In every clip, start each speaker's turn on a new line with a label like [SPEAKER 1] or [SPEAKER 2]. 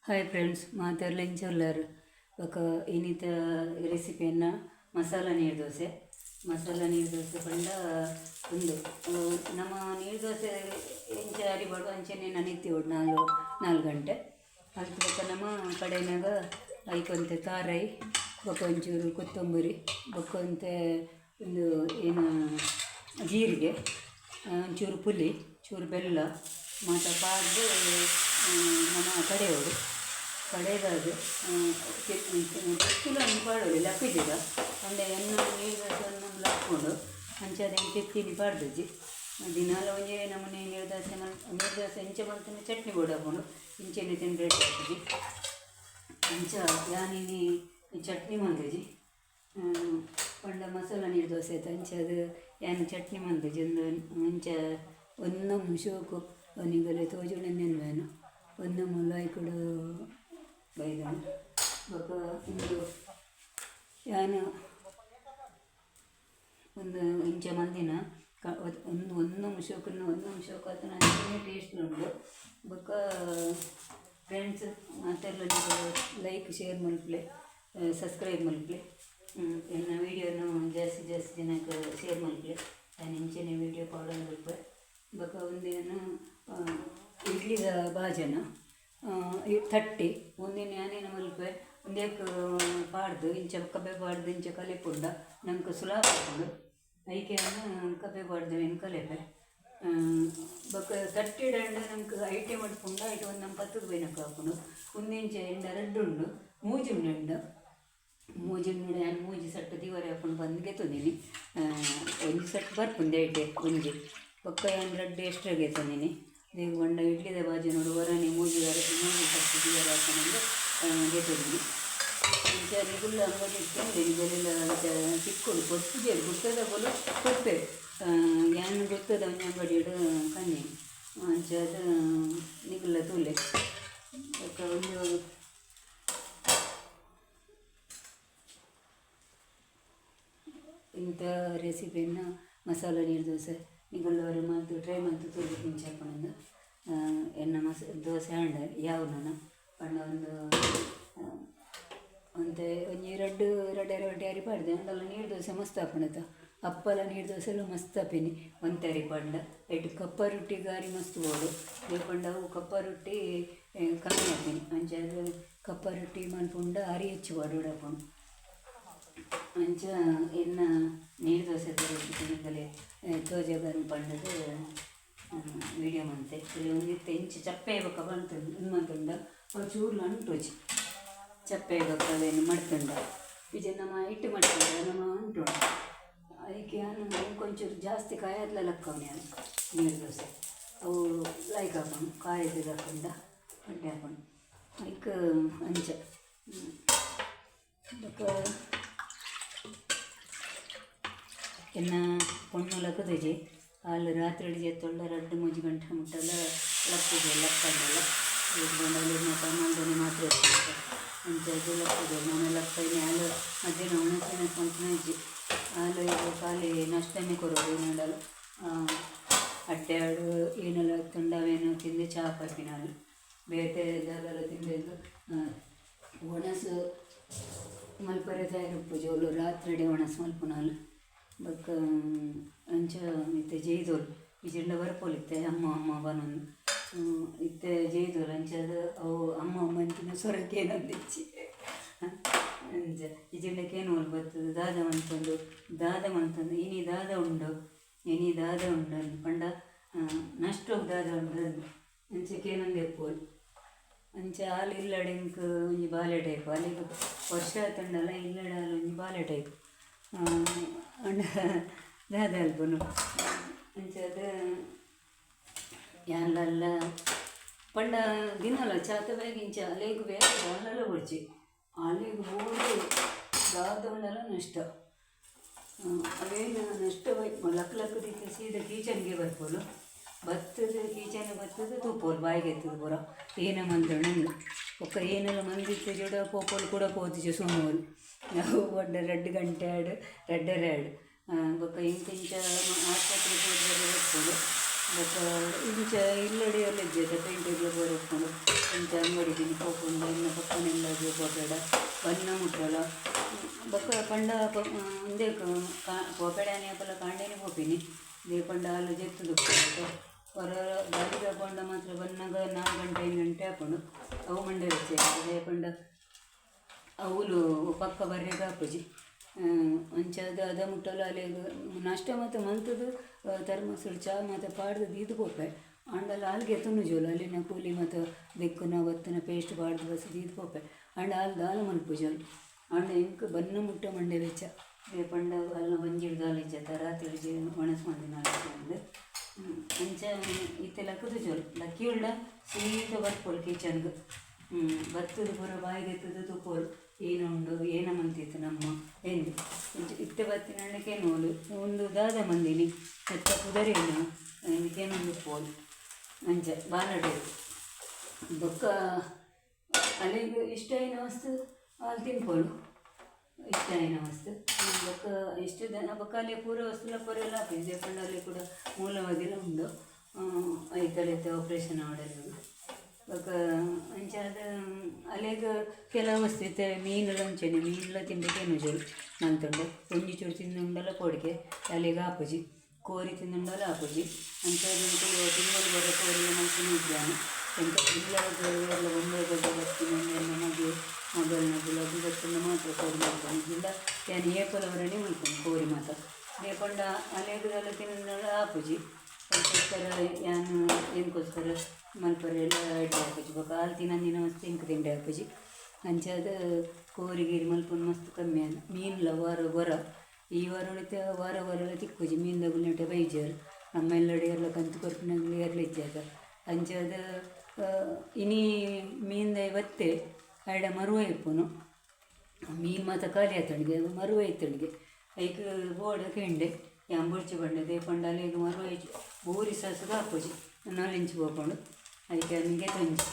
[SPEAKER 1] hi friends, ಮಾತಾಡ್ಲಿಂಚಲ್ಲರು ఒక ಇನ್ನಿತ ರೆಸಿಪಿಯನ್ನ ಮಸಾಲ ನೀರು ದೋಸೆ ಪಂಡ ಒಂದು ನಮ್ಮ ನೀರು ದೋಸೆ ಎಂಚ ಅರಿಬಾರ್ದು ಅಂಚೆನೆ ನನಿತ್ತಿ ಒಟ್ಟು 4 ಗಂಟೆ ಅದಕ್ಕೆ ನಮ್ಮ ಕಡೆನಾಗ ಐಕೊಂತೆ ತಾರೈ ಬೊಕ್ಕ ಒಂಚೂರು ಕೊತ್ತಂಬರಿ ಬೊಕ್ಕಂತೆ ಒಂದು ಏನು ಜೀರಿಗೆ ಒಂಚೂರು ಪುಲಿ ಚೂರು ಬೆಲ್ಲ ಮತ್ತು ಪಾಡ್ದು ನಮ್ಮ ಕಡೆಯವರು ಕಡೆದಾದ ತೆಕ್ಕಿಲು ಅನ್ನು ಪಾಡೋದು ಲಪ್ಪಿದ್ದೀರ ಒಂದೇ ಎಣ್ಣೆ ನೀರು ನಮ್ಮಲ್ಲಿ ಹಾಕ್ಕೊಂಡು ಅಂಚದೇನು ತೆಕ್ಕಿನಿ ಪಾಡ್ದಜ್ಜಿ ದಿನಾಲ ಒಂಜೇ ನಮ್ಮನೆ ನೀರು ದೋಸೆ ಇಂಚೆ ಬಂತಂದ್ರೆ ಚಟ್ನಿ ಬೋರ್ಡ್ ಹಾಕ್ಕೊಂಡು ಇಂಚೆನೆ ತಿಂದು ರೇಟ್ ಹಾಕಿದ್ವಿ ಅಂಚ ಯಾನಿನಿ ಚಟ್ನಿ ಮಂದಜಿ ಪಂಡ ಮಸಾಲ ನೀರು ದೋಸೆ ಆಯ್ತು ಅಂಚೆ ಅದು ಯಾನು ಚಟ್ನಿ ಮಂದಜಿ ಒಂದು ಅಂಚ ಒಂದು ಶೋಕು ನಿಗಲೆ ತೋಜುಳೆ ನೆನ್ವೇನು ಒಂದು ಮುಲಾಯಿ ಕೂಡ ಬೈದಾನ ಬೊಕ್ಕ ಒಂದು ಯಾನು ಒಂದು ಇಂಚ ಮಂದಿನ ಒಂದು ಮುಷೋಕು ಅದು ನನಗೆ ಟೇಸ್ಟ್ ಉಂಟು ಬೊಕ್ಕ ಫ್ರೆಂಡ್ಸ್ ಮಾತೆಲ್ಲ ಲೈಕ್ ಶೇರ್ ಮಲ್ಪಲೆ ಸಬ್ಸ್ಕ್ರೈಬ್ ಮಲ್ಪಲೆ ಎನ್ನ ವೀಡಿಯೋನು ಜಾಸ್ತಿ ಜನಕ್ಕೆ ಶೇರ್ ಮಲ್ಪಲೆ ನಾನು ಇಂಚೆನೆ ವೀಡಿಯೋ ಪಾಡೋದು ಮಲ್ಪೆ ಬೊಕ್ಕ ಒಂದೇನು ಇಡ್ಲಿದ ಭಾಜನ ತಟ್ಟಿ ಒಂದಿನ ಏನೇನು ಮಲ್ಪೆ ಒಂದೇಕ ಪಾಡ್ದು ಇಂಚ ಕಬ್ಬೆ ಪಾಡ್ದು ಇಂಚ ಕಲೆ ಪುಂಡ ನಮ್ಗೆ ಸುಲಭ ಹಾಕೊಂಡು ಐಕೆಯನ್ನು ಕಬ್ಬೆ ಪಾಡ್ದು ಏನು ಕಲೆಪೆ ಬೊಕ್ಕ ತಟ್ಟಿಡಂಡು ನಮ್ಗೆ ಐಟೆ ಮಾಡ್ಕೊಂಡು ಐಟೆ ಒಂದು ನಮ್ಮ 10 ರೂಪಾಯಿನಕ್ಕೆ ಹಾಕೊಂಡು ಒಂದಿಂಚ ಎಂಡ ರಡ್ಡುಂಡು ಮೂಜುಂಡು ನಾನು ಮೂಜಿ ಸಟ್ಟು ದಿವರೆ ಹಾಕೊಂಡು ಬಂದು ಗೆತ್ತುದೀನಿ ಒಂದು ಸಟ್ಟು ಬರ್ಪುಂದೆ ಐಟೆ ಒಂಜಿ ಪಕ್ಕ ಏನು ರಡ್ಡು ಎಷ್ಟ್ರಾಗೆ ತಂದೀನಿ ಈಗ ಬಂಡ ಇಡ್ಲಿದ ಬಾಜಿ ನೋಡು ಹೊರನೆ ಮೂಜಿ ಸಟ್ಟು ದಿವರೆ ಹಾಕೊಂಡು ಗೆತ್ತುದೀನಿ ಇಂಚ ನಿಗುಲ್ಲ ಅಂಗಡಿ ಇಟ್ಕೊಂಡು ನಿಗಲೆಲ್ಲ ಸಿಕ್ಕೋದು ಗೊತ್ತಿದೆ ಗೊತ್ತದ ಬೋಲು ಕೊಟ್ಟೆ ಏನು ಗೊತ್ತದ ಒಂದು ಅಂಗಡಿ ಇಡು ಕಣ್ಣಿ ಅಂಚ ಅದು ನಿಗುಲ್ಲ ತೂಲೆ ಒಂದು ಇಂಥ ರೆಸಿಪಿಯನ್ನು ಮಸಾಲ ನೀರು ದೋಸೆ ನಿಗಲ್ಲವರು ಮತ್ತು ಟ್ರೈ ಮತ್ತು ತೂಲಿ ತಿಂಚಾಕೊಂಡು ಎನ್ನ ದೋಸೆ ಹಂಡ ಯಾವ ನಾನು ಪಂಡ ಒಂದು ಎರಡು ಅರಿಪಾಡ್ದೆ ಅಂದಲ್ಲ ನೀರು ದೋಸೆ ಮಸ್ತ್ ಹಾಕೊಂಡತ ಅಪ್ಪಲ ನೀರು ದೋಸೆ ಎಲ್ಲ ಮಸ್ತ್ ಹಾಪಿನಿ ಒಂದು ಅರಿಪಂಡ ಇಟ್ಟು ಕಪ್ಪ ರೊಟ್ಟಿ ಗಾರಿ ಮಸ್ತ್ ಬೋಡು ಬೇಪಂಡ ಅವು ಕಪ್ಪ ರೊಟ್ಟಿ ಕಮ್ಮಿ ಹಾಕ್ತೀನಿ ಅಂಚ ಅದು ಕಪ್ಪ ರೊಟ್ಟಿ ಮಲ್ಪುಂಡ ಅರಿ ಹೆಚ್ಚು ಹಾಕೊಂಡು ಅಂಚ ಎನ್ನ ನೀರು ದೋಸೆ ತರಲೆ ತೋಜಗಾರ ಪಂಡದು ವೀಡಿಯೋ ಮಂತೆ ಒಂದಿತ್ತು ಇಂಚು ಚಪ್ಪೆ ಬೊಕ್ಕ ಬಂತುಂಡು ಇನ್ಮಂತುಂಡ ಚೂರ್ಲು ಅಂಟುಜಿ ಚಪ್ಪೆ ಬೊಕ್ಕ ಅದೇನು ಮಾಡ್ತುಂಡ ಇದು ನಮ್ಮ ಇಟ್ಟು ಮಾಡ್ತುಂಡ ನಮ್ಮ ಉಂಟು ಅದಕ್ಕೆ ನಾನು ಕೊಂಚೂರು ಜಾಸ್ತಿ ಕಾಯತ್ಲ ಲಕ್ಕವನೆ ನೀರು ದೋಸೆ ಅವು ಲೈಕ್ ಹಾಕೊಂಡು ಕಾಯದು ಹಾಕೊಂಡ ಬಟ್ಟೆ ಹಾಕೊಂಡು ಅದಕ್ಕೆ ಅಂಚ ಬೊಕ್ಕ ಎನ್ನ ಪೊಣ್ಣುಲ ಕುದಜಿ ಹಾಲು ರಾತ್ರಿ ಹಿಡಿದು ಎತ್ತೊಳ್ಳ 2-3 ಗಂಟೆ ಮುಟ್ಟಲ್ಲ ಲಕ್ಕಿದೆ ಲಕ್ಕಂಡಲ್ಲ ಇಟ್ಕೊಂಡಲ್ಲಿ ಮತ್ತು 12 ಮಾತ್ರ ಇರ್ತದೆ ಅಂಚದು ಲಕ್ಕಿದೆ ನಾನು ಲಕ್ಕೈನೆ ಹಾಲು ಮಧ್ಯಾಹ್ನ ಒಣಸಿನ ಕೊಂಚಿ ಹಾಲು ಇದು ಖಾಲಿ ನಷ್ಟನೇ ಕೊರೋದು ಏನಲ್ಲ ಅಡ್ಡಾಡು ಏನೆಲ್ಲ ತುಂಡವೇನು ತಿಂದು ಚಹಾ ಪಾಪಿನ ಹಾಲು ಬೇಟೆ ಜಾಗೆಲ್ಲ ತಿಂದಿದ್ದು ಒಣಸು ಮಲ್ಪರೆ ತಯಾರಿಪ್ಪು ಜೋಲು ರಾತ್ರಿ ಒಣಸು ಮಲ್ಪುನ ಹಾಲು ಬೊಕ್ಕ ಅಂಚ ಇತ್ತೆ ಜೈದೋಲ್ ಇಜೆಂಡ ಬರ್ಪೋಲಿತ್ತೆ ಅಮ್ಮ ಬನೊಂದು ಇತ್ತೆ ಜೈದೋಲ್ ಅಂಚದ ಅವು ಅಮ್ಮ ಅಂತಿನ ಸೊರಕೆ ನಂದಿಚ್ಚಿ ಅಂಚ ಇಜೆಂಡಕ್ಕೇನು ಹೋಲ್ ಬರ್ತದೆ ದಾದ ಮಂತಂದು ಇನಿ ದಾದ ಉಂಡು ಅಂದು ಪಂಡ ನಷ್ಟು ದಾದ ಉಂಡು ಅಂಚಕ್ಕೇನಂದು ಎಪ್ಪೋಲ್ ಅಂಚ ಹಾಲು ಇಲ್ಲಡೆಂಕ್ ಒಂಜಿ ಬಾಲೆ ಟೈಪ್ ಅಲ್ಲಿಗೆ ವರ್ಷ ತಂಡಲ್ಲ ಇಲ್ಲಡ ಹಾಲು ಒಂಜಿ ಬಾಲೆ ಟೈಪ್ ಅಂಡ ದಾದ ಅಲ್ಪನು ಅಂಚದ ಯಾನ್ಲಲ್ಲ ಪಂಡ ದಿನಲ್ಲ ಚಾತ ಬೇಗಿಂಚ ಅಲೆಗು ಬೇಗ ಹಾಲೆಲ್ಲ ಹೊಡ್ಚಿ ಅಲೆಗು ಹೋಗಿ ದಾದ ಉಂಡಲ್ಲ ನಷ್ಟ ಅವೇನು ನಷ್ಟ ಹೋಯ್ತು ಲಕ್ಕ ಸೀದಾ ಕಿಚನ್ಗೆ ಬರ್ಬೋದು ಬತ್ತದ ಕಿಚನ್ ಬರ್ತದೆ ತೂಪೋಲು ಬಾಯಿಗೆ ಎತ್ತದು ಪೂರ ಏನ ಮಂತ್ರಣಂದು ಒಕ್ಕ ಏನೆಲ್ಲ ಮಂದಿತ್ತು ಜೋಡ ಪೋಪೋಲು ಕೂಡ ಪೋತಿಜು ಸುಮ್ಮೋಲು ನಾವು ಒಡ್ಡ 2 ಗಂಟೆ ಆಡು 2:30 ಬೊಕ್ಕ ಇಂಚ ಆಸ್ಪತ್ರೆಗೆ ಹೋದ್ರೆ ಬರ್ಬೋದು ಬೊಕ್ಕ ಇಂಚ ಇಲ್ಲಡಿಯಲ್ಲ ಇದ್ದೆ ಪೇಂಟ್ ಇಲ್ಲ ಬರೋಕೊಂಡು ಇಂಚ ಅಂಗಡಿದ್ದೀನಿ ಹೋಗ್ಕೊಂಡು ಇನ್ನು ಪಕ್ಕನೆಲ್ಲ ಪೋಪೆಡ ಬಣ್ಣ ಮುಟ್ಟಲ್ಲ ಬೊಕ್ಕ ಪಂಡ ಒಂದೇ ಪೋಪೆಡಾನೆ ಅಪ್ಪಲ್ಲ ಕಾಂಡೇನೆ ಹೋಗ್ತೀನಿ ದೇ ಪಂಡ ಹಾಲು ಜೆತ್ತದು ಹೊರ ಗಾಡಿ ತಗೊಂಡ ಮಾತ್ರ ಬನ್ನಾಗ 4 ಗಂಟೆ 5 ಗಂಟೆ ಹಾಕೊಂಡು ಅವು ಮಂಡೆ ವೆಚ್ಚ ಅದೇ ಪಂಡ ಅವಳು ಪಕ್ಕ ಬರ್ರೆಗ ಹಾಪುಜಿ ಅಂಚದ ಅದ ಮುಟ್ಟಲು ಅಲ್ಲಿ ನಾಷ್ಟ ಮತ್ತು ಮಂತದ್ದು ಥರ್ಮಸಳು ಚಾ ಮತ್ತು ಪಾಡ್ದು ಇದು ಪೋಪೆ ಅಂಡಲ್ಲ ಹಾಲ್ಗೆ ತುಣ್ಣು ಜೋಲು ಅಲ್ಲಿನ ಕೂಲಿ ಮತ್ತು ಬೆಕ್ಕನ ಒತ್ತನ ಪೇಸ್ಟ್ ಪಾಡ್ದು ಬಸದು ಇದು ಪೋಪೆ ಅಂಡ ಹಾಲು ದಾಲ ಮಲ್ಪುಜೋಲು ಅಂಡ ಇಂಕ ಬನ್ನ ಮುಟ್ಟ ಮಂಡೆ ವೆಚ್ಚ ಪಂಡ ಅಲ್ಲ ಬಂಜಿಡ್ದು ಹಾಲು ಇಜ್ಜತ್ತ ರಾತ್ರಿ ಒಣಸ್ ಮಂದಿ ನಾಲ್ಕು ಅಂಚ ಇತ್ತೆ ಲಕ್ಕದು ಜೋಲು ಲಕ್ಕಿ ಉಳ್ಳ ಸೀದ ಬರ್ಪೋಳು ಕಿಚನ್ಗೆ ಬತ್ತದು ಪೂರ ಬಾಯಿಗೆ ಎತ್ತದು ತುಪ್ಪೋರು ಏನುಂಡು ಏನ ಮಂತಿತ್ತು ನಮ್ಮ ಎಂದು ಇತ್ತೆ ಬತ್ತಿನಣ್ಣಕ್ಕೆ ನೋಲು ಒಂದು ದಾದ ಮಂದಿನಿ ಎತ್ತ ಕುದರೇನು ಇದಕ್ಕೇನೊಂದು ಪೋಲು ಅಂಚ ಬಾಲಡೆ ಬೊಕ್ಕ ಅಲ್ಲಿಗೆ ಇಷ್ಟ ಏನೋ ವಸ್ತು ಅಲ್ಲಿ ತಿನ್ಪೋಳು ಇಷ್ಟ ಏನೋ ವಸ್ತು ಬೊಕ್ಕ ಇಷ್ಟು ದನ ಬೊಕ್ಕ ಅಲ್ಲಿ ಪೂರ ವಸ್ತುಲ ಪೂರ ಎಲ್ಲ ಹಾಕಿದ್ದೆ ಅಲ್ಲಿ ಕೂಡ ಮೂಲವಾದಿಲ್ಲ ಉಂಡು ಐತಲೆತ್ತೆ ಆಪ್ರೇಷನ್ ಮಾಡಲು ಬೊಕ್ಕ ಅಂಚಾದ ಅಲೆಗ ಕೆಲವು ವಸ್ತು ಇತ್ತೆ ಮೀನುಲ ಅಂಚನೆ ಮೀನುಲ ತಿಂದಕ್ಕೇನು ಜೋರು ಮಂತುಂಡು ಒಂಜಿ ಚೂರು ತಿಂದುಂಡಲ್ಲ ಕೊಡಿಕೆ ಅಲೆಗೆ ಹಾಪುಜಿ ಕೋರಿ ತಿಂದುಂಡಲ್ಲ ಹಾಪುಜಿ ಅಂಚದಂತ ತಿಂಗಳು ಬರೋ ಕೋರಿಯ ಮನುಷ್ಯನ ಇದ್ದಾನೆ ಎಂತ ಇಲ್ಲ ಒಂದೇ ದೊಡ್ಡ ಬರ್ತೀನಿ ಮದುವೆ ಮೊಬೈಲ್ನಾಗಲ್ಲ ಅದು ಗೊತ್ತಿಲ್ಲ ಮಾತ್ರ ಕೋರಿ ಮಾಡ್ತಾನೆ ಇಲ್ಲ ಯಾನು ಏಪಲವರನೇ ಮಾಡ್ತಾನೆ ಕೋರಿ ಮಾತ್ರ ಬೇಕೊಂಡ ಅಲೆಗದೆಲ್ಲ ತಿಂದುಂಡಲ್ಲ ಹಾಪುಜಿ ಅದಕ್ಕೋಸ್ಕರ ಯಾನು ಏನಕ್ಕೋಸ್ಕರ ಮಲ್ಪರೆ ಎಲ್ಲ ಅಡ್ಡೆ ಹಾಪುಜಿ ಬೊಕ್ಕ ಹಾಲು ತಿನ್ನಂದಿನ ಮಸ್ತ್ ಇಂಕ ತಿಂಡಿ ಹಾಪುಜಿ ಅಂಚಾದ ಕೋರಿಗೀರಿ ಮಲ್ಪನ ಮಸ್ತ್ ಕಮ್ಮಿ ಅಲ್ಲ ಮೀನುಲ ವಾರ ಈ ವಾರ ಉಳಿತ ವಾರ ಎಲ್ಲ ತಿಕ್ಕುಜಿ ಮೀನ್ದಾಗ ನೆಟ್ಟೆ ಬೈಜಾರು ನಮ್ಮ ಎಲ್ಲಡೆ ಎಲ್ಲ ಕಂತು ಕೊರ್ಪಿನಾಗಲಿ ಎರಲಿಜ್ಜಾಗ ಅಂಚಾದ ಇನಿ ಮೀನ್ದ ಇವತ್ತೇ ಅಡ ಮರುವ ಇಪ್ಪುನು ಮೀನು ಮಾತ್ರ ಖಾಲಿ ಆತಣಿಗೆ ಮರುವ ಇತ್ತಣಿಗೆ ಐಕ್ ಬೋರ್ಡ್ ಕೆಂಡೆ ಯಾಂಬುಡ್ಚಿ ಬಂಡೆ ದೇಪಂಡ ಅಲ್ಲಿಗೆ ಮರುವ ಊರಿ ಸಸದ ಹಾಪುಜಿ 4 ಇಂಚು ಹೋಗ್ಕೊಂಡು ಅದಕ್ಕೆ ನನಗೆ ತಂಜಿ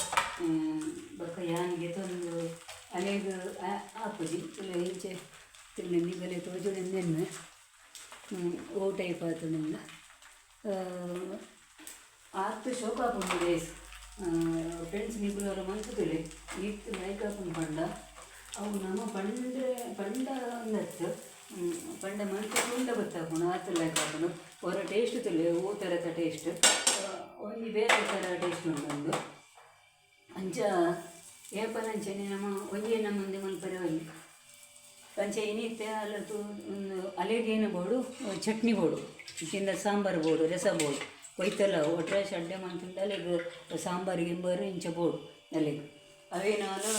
[SPEAKER 1] ಬೊಕ್ಕ ಯಾನಿಗೆ ತಂದು ಅಲ್ಲಿಗೆ ಹಾಪುಜಿ ಇಲ್ಲ ಇಂಚೆ ತಿಳಿ ನಿಗಲೆ ತೋಜುಳೆಂದೆನ್ನೆ ಓ ಟೈಪ್ ಆತನೆಲ್ಲ ಆತು ಶೋಕ ಹಾಕೊಂಡು ಡೇಸ್ ಫ್ರೆಂಡ್ಸ್ ನಿಬ್ಬರು ಮಂತುತ್ತಲೆ ಇತ್ತು ಲೈಕ್ ಹಾಕೊಂಡು ಪಂಡ ಅವು ನಮ್ಮ ಪಂಡ ಒಂದತ್ತು ಪಂಡ ಮಂತು ಉಂಡ ಗೊತ್ತಾಕೊಂಡು ಆತು ಲೈಕ್ ಹಾಕೊಂಡು ಹೊರ ಟೇಸ್ಟ್ ತುಲೆ ಹೂ ಥರದ ಟೇಸ್ಟ್ ಒಂದು ಬೇರೆ ಥರ ಟೇಸ್ಟ್ ಉಂಟು ಅಂಚ ಏಪನಂಚನೆ ನಮ್ಮ ಒಂಜೇ ನಮ್ಮ ಮುಂದೆ ಮಲ್ಪರೆ ಒಲ್ಲಿ ಅಂಚೆ ಏನಿತ್ತೆ ಅಲ್ಲದು ಒಂದು ಅಲೆಗೇನು ಬೋಡು ಚಟ್ನಿ ಬೋಡು ತಿಂದ ಸಾಂಬಾರು ಬೋಡು ರಸ ಬೋಡು ಒಯ್ತಲ್ಲ ಒಟ್ರೆ ಶಡ್ಡೆ ಮಂತುಂಡು ಅಲ್ಲಿಗೆ ಸಾಂಬಾರು ಗಿಂಬಾರು ಇಂಚ ಬೋಡು ಅಲ್ಲಿಗೆ ಅವೇನಾಲು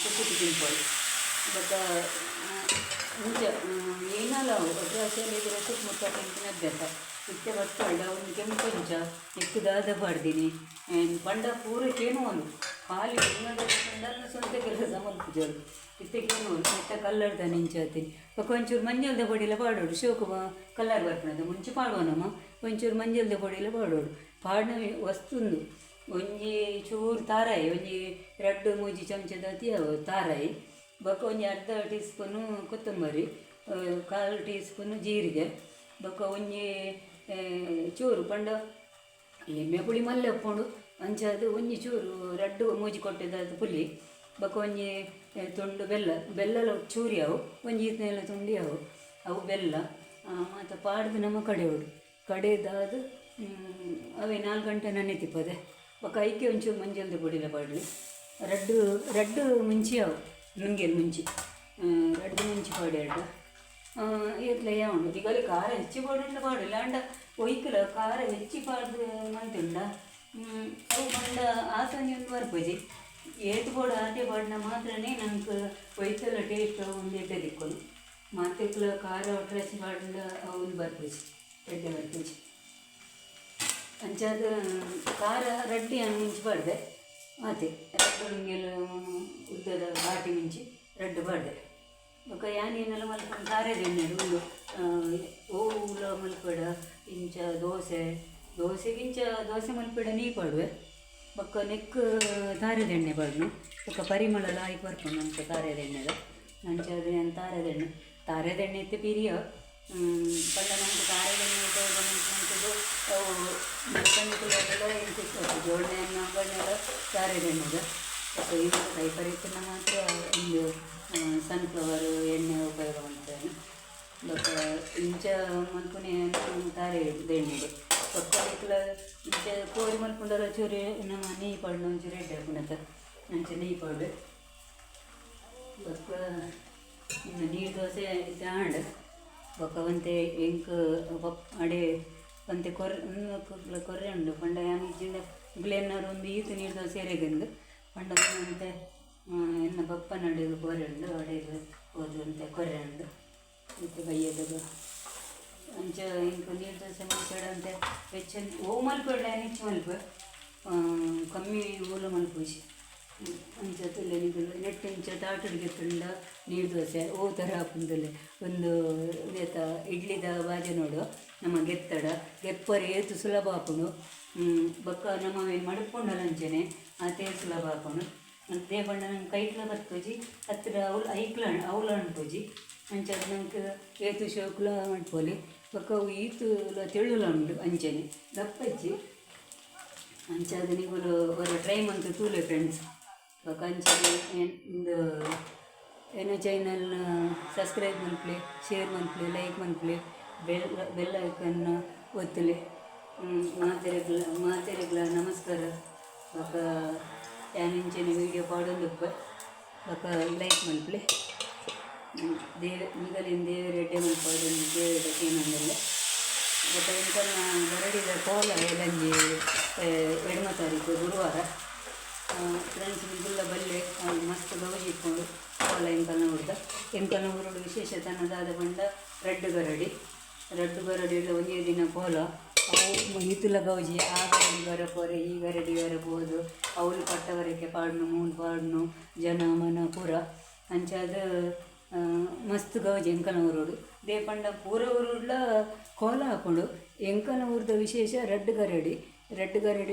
[SPEAKER 1] ಕುಕ್ಕುಟ್ಟು ತಿನ್ಬೋದು ಬಟ್ ಇಂಚ ಏನಲ್ಲ ಒಟ್ರೆ ಹಸಿಯಲ್ಲಿಗೆ ರಸಕ್ಕೆ ಮುಟ್ಟ ತಿಂತಿನ ಅಭ್ಯಾಸ ಇತ್ತೆ ಬತ್ತಳ್ಳ ಒಂದು ಕೆಂಪು ಕೊಂಚ ಎಕ್ಕದಾದ ಪಾಡ್ದೀನಿ ಪಂಡ ಪೂರಕ್ಕೇನು ಅನು ಹಾಲಿ ಪಂಡಲ್ಲ ಸ್ವಂತ ಕೆಲಸ ಮಲ್ಪುಜೋರು ಇತ್ತಕ್ಕೇನು ನೆಟ್ಟ ಕಲ್ಲರ್ದಾನೆ ಇಂಚಾತೀನಿ ಒಂಚೂರು ಮಂಜಲ್ದ ಪೊಡಿಲ ಪಾಡೋಡು ಶೋಕು ಕಲ್ಲರ್ ಬರ್ಪಣದ ಮುಂಚೆ ಪಾಡುವನಮ್ಮ ಒಂಚೂರು ಮಂಜಲ್ದ ಪೊಡಿಲ ಪಾಡೋಡು ಪಾಡಿನ ವಸ್ತುಂದು ಒಂಜಿ ಚೂರು ತಾರಾಯಿ ಒಂಜಿ 2-3 ಚಮಚದ ತಾರಾಯಿ ಬೊಕ್ಕ ಒಂಜಿ ಅರ್ಧ ಟೀ ಸ್ಪೂನು ಕೊತ್ತಂಬರಿ 1/4 ಟೀ ಸ್ಪೂನು ಜೀರಿಗೆ ಬೊಕ್ಕ ಒಂಜಿ ಚೂರು ಪಂಡ ಎಮ್ಮೆ ಪುಳಿ ಮಲ್ಲೆ ಉಪ್ಪುಂಡು ಅಂಚದು ಒಂಜಿ ಚೂರು 2-3 ಕೊಟ್ಟದ ಪುಲಿ ಬೊಕ್ಕ ಒಂಜಿ ತುಂಡು ಬೆಲ್ಲ ಚೂರಿ ಅವು ಒಂಜಿ ಈತನೆಲ್ಲ ತುಂಡಿ ಅವು ಬೆಲ್ಲ ಮತ್ತು ಪಾಡ್ದು ನಮ್ಮ ಕಡೆದಾದ ಅವೇ 4 ಗಂಟೆ ನನ್ನೆ ತಿಪ್ಪದೆ ಬೊಕ್ಕ ಐಕೆ ಒಂಚೂರು ಮಂಜಲ್ದ ಪುಡಿಲ ಪಾಡ್ಲಿ ರಡ್ಡು ಮುಂಚಿ ಅವು ನುಂಗೇನು ಮುಂಚಿ ರಡ್ಡು ಮುಂಚಿ ಪಾಡಿ ಅಡ್ಡ ಎತ್ಲ ಯಾವುದು ಈಗ ಅಲ್ಲಿ ಖಾರ ಹೆಚ್ಚಿ ಪಾಡಿಲ್ಲ ಪಾಡಿಲ್ಲ ಅಂಡ ಒಯ್ಕಲ ಖಾರ ಹೆಚ್ಚಿ ಪಾಡ್ದು ಮಂತುಂಡ ಅವು ಪಂಡ ಆತಂಜಿ ಒಂದು ಬರ್ಪಜಿ ಏತು ಬೋಡು ಆತೆ ಪಾಡಿನ ಮಾತ್ರನೇ ನಂಗೆ ಒಯ್ತಲ್ಲ ಟೇಸ್ಟ್ ಒಂದು ಎಡ್ಡೆ ತಿಕ್ಕೊಂಡು ಮಾತೆಕ್ಲ ಖಾರ ಒಟ್ರಸಿ ಪಾಡಿಲ್ಲ ಒಂದು ಬರ್ಪಜಿ ಎಡ್ಡೆ ಬರ್ಪಜಿ ಅಂಚಾದ ಖಾರ ರಡ್ಡಿ ಹಣ್ಣು ಮಿಂಚಿ ಪಾಡ್ದೆ ಆತೆ ರಡ್ಡು ಹಿಂಗೆಲ್ಲ ಉದ್ದದ ಬಾಟಿ ಮಿಂಚಿ ರಡ್ಡು ಪಾಡ್ದೆ ಬೊಕ್ಕ ಯಾನೇನೆಲ್ಲ ಮಲ್ಕೊಂಡು ಖಾರದ ಎಣ್ಣೆಡು ಒಂದು ಓಲ ಮಲ್ಪಡ ಇಂಚ ದೋಸೆಗಿಂಚ ದೋಸೆ ಮಲ್ಪಡ ನೀ ಪಾಡುವೆ ಬೊಕ್ಕ ನೆಕ್ ತಾರದ ಎಣ್ಣೆ ಪಾಡ್ನು ಬೊಕ್ಕ ಪರಿಮಳ ಆಯ್ಕೆ ಬರ್ಕೊಂಡು ನಮ್ಗೆ ತಾರದ ಎಣ್ಣೆದ ಅಂಚದ ಏನು ತಾರದ ಎಣ್ಣೆ ಎತ್ತೆ ಪಿರಿಯ ಪಂಡ ನಮ್ಗೆ ತಾರದ ಎಣ್ಣೆ ಅವು ಕಂದಿಕುಲೆಲ್ಲ ಏನು ಸಿಗ್ತದೆ ಜೋಳನೆ ಹಣ್ಣುಗಳನ್ನೆಲ್ಲ ಸಾರೆ ಎಣ್ಣೆದು ಮತ್ತು ಇದು ರೈತರಿದ್ದನ್ನು ಮಾತ್ರ ಒಂದು ಸನ್ಫ್ಲವರು ಎಣ್ಣೆ ಉಪಯೋಗ ಮಾಡ್ತೇನೆ ಬಟ್ ಇಂಚ ಮಲ್ಪುನೆ ತಾರೆ ಎಣ್ಣೆಡೆ ಒಕ್ಕಲಿಕ್ಕಲ ಇಂಚ ಕೋರಿ ಮಲ್ಪುಂಡರ ಚೂರಿ ನಮ್ಮ ನೀರು ಪಾಡು ಒಂಚೂರು ರೆಡ್ಡಿ ಹಾಕೊಂಡತ್ತ ಅಂಚ ನೀರು ಪಾಡು ಬೊಕ್ಕ ಇನ್ನು ನೀರು ದೋಸೆ ತಾಂಡು ಬೊಕ್ಕ ಒಂತೆ ಎಂಕ್ ಅಡೆ ಒಂತೆ ಕೊರ್ರೆ ಉಂಡು ಪಂಡ ಇಜ್ಜಿಂದ ಗುಲೇನಾರು ಒಂದು ಈತು ನೀರು ದೋಸೆ ಎರೆಗಂದು ಪಂಡ ಅಂತೆ ಎನ್ನ ಬಪ್ಪ ನಡುವೆ ಕೊರೆ ಉಂಡು ಅಡೆದು ಹೋದು ಅಂತೆ ಕೊರೆ ಉಂಡು ಮತ್ತು ಬೈಯದು ಅಂಚ ಇಂಕ ನೀರು ದೋಸೆ ಮಲ್ಪಡಂತೆ ಹೆಚ್ಚು ಓ ಮಲ್ಪಡ ಹೆಚ್ಚು ಮಲ್ಪ ಕಮ್ಮಿ ಊಲ ಮಲ್ಪುಜಿ ಅಂಚತ್ತಲ್ಲ ನಿಗಲು ನೆಟ್ಟು ಇಂಚ ತಾಟುಡಿಗೆ ತುಂಡ ನೀರು ದೋಸೆ ಓ ಥರ ಹಾಕುಂದಲೆ ಒಂದು ಇದೇತ ಇಡ್ಲಿದ ಬಾಜೆ ನೋಡು ನಮ್ಮ ಗೆತ್ತಡ ಗೆಪ್ಪರೆ ಏತು ಸುಲಭ ಹಾಕೊಂಡು ಬೊಕ್ಕ ನಮ್ಮ ಏನು ಮಡ್ಕೊಂಡಲ್ಲ ಅಂಚನೆ ಅದೇ ಸುಲಭ ಹಾಕೊಂಡು ಮತ್ತು ಪಂಡ ನಂಗೆ ಕೈಟ್ಲ ಬರ್ತೋಜಿ ಹತ್ತಿರ ಅವಲ ಅನ್ಪೋಜಿ ಅಂಚದ ನಂಗೆ ಏತು ಶೋಕುಲ ಮಾಡ್ಪೋಲಿ ಬೊಕ್ಕ ಅವು ಈತುಲ ತೆಳುಲ ಉಂಡು ಅಂಚನೆ ದಪ್ಪಜ್ಜಿ ಅಂಚಾದ ನಿಗುಲು ಅವರು ಟ್ರೈ ಮಂತು ತೂಲೆ ಫ್ರೆಂಡ್ಸ್ ಬೊಕ್ಕ ಅಂಚನೆ ಒಂದು ಏನೋ ಚಾನಲ್ನ ಸಬ್ಸ್ಕ್ರೈಬ್ ಮನ್ಪ್ಲೆ ಶೇರ್ ಮನ್ಪ್ಲೆ ಲೈಕ್ ಮನ್ಪ್ಲೆ ಬೆಲ್ ಐಕನ್ನ ಒತ್ತಲೆ ಮಾತೆರೆಗ್ಲ ನಮಸ್ಕಾರ ಬೊಕ್ಕ ಯಾನಿಂಚನೆ ವೀಡಿಯೋ ಪಾಡೊಂದುಪ್ಪ ಬೊಕ್ಕ ಲೈಕ್ ಮನ್ಪ್ಲೆ ಈಗಲಿಂದ ದೇವರ ಎಡ್ಡೆ ಮಲ್ಪಾಡೊಂದು ದೇವರ ಕೇನಂದಲ್ಲ ಬೊಕ್ಕ ಇಂಕಲ್ನ ಗರಡಿದ ಕೋಲ ಎಲಂಜಿ 2ನೇ ತಾರೀಕು ಗುರುವಾರ ಫ್ರೆಂಡ್ಸ್ ನಿಗುಲ್ಲ ಬಲ್ಲೆ ಮಸ್ತ್ ಗೌಜಿ ಇಟ್ಕೊಂಡು ಕೋಲ ಎಂಕಲ್ನ ಊರುಡು ವಿಶೇಷತನದಾದ ಪಂಡ ರೆಡ್ ಗರಡಿ ಒಂದೇ ದಿನ ಕೋಲ ಅವು ಹಿತುಲ ಗೌಜಿ ಆ ಗರಡಿ ಬರಪೋರೆ ಈ ಗರಡಿ ಬರಬಹುದು ಅವಳು ಪಟ್ಟವರಕ್ಕೆ ಪಾಡ್ನು ಮೂನ್ ಪಾಡ್ನು ಜನ ಮನ ಪೂರ ಅಂಚಾದ ಮಸ್ತ್ ಗೌಜಿ ಎಂಕನ ಊರೋಡು ದೇ ಪಂಡ ಪೂರ ಊರುಡ್ಲ ಕೋಲ ಹಾಕೊಂಡು ಎಂಕನ ಊರ್ದ ವಿಶೇಷ ರೆಡ್ ಗರಡಿ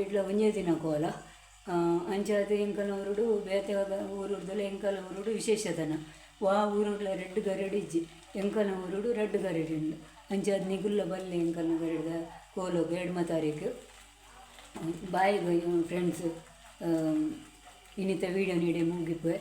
[SPEAKER 1] ಇಡ್ಲ ಒಂದೇ ದಿನ ಕೋಲ ಅಂಚಾದ ಎಂಕಲ ಊರುಡು ಬೇತೆ ಊರುಡ್ದಲ್ಲ ಎಂಕಲ ಊರುಡು ವಿಶೇಷತನ ವಾ ಊರುಡ್ಲ ರೆಡ್ ಗರಡಿ ಇಜ್ಜಿ ಎಂಕಲ ಊರುಡು ರೆಡ್ ಗರಡಿ ಉಂಡು ಅಂಚಾದ ನಿಗುಲ್ಲ ಬಲ್ಲೆ ಎಂಕಲ್ನ ಗರಡಿದ ಕೋಲೋಗು 2ನೇ ತಾರೀಕು ಬಾಯ್ ಫ್ರೆಂಡ್ಸ್ ಇನ್ನಿತ ವೀಡಿಯೋ ನೀಡೆ ಮುಗಿಪೆ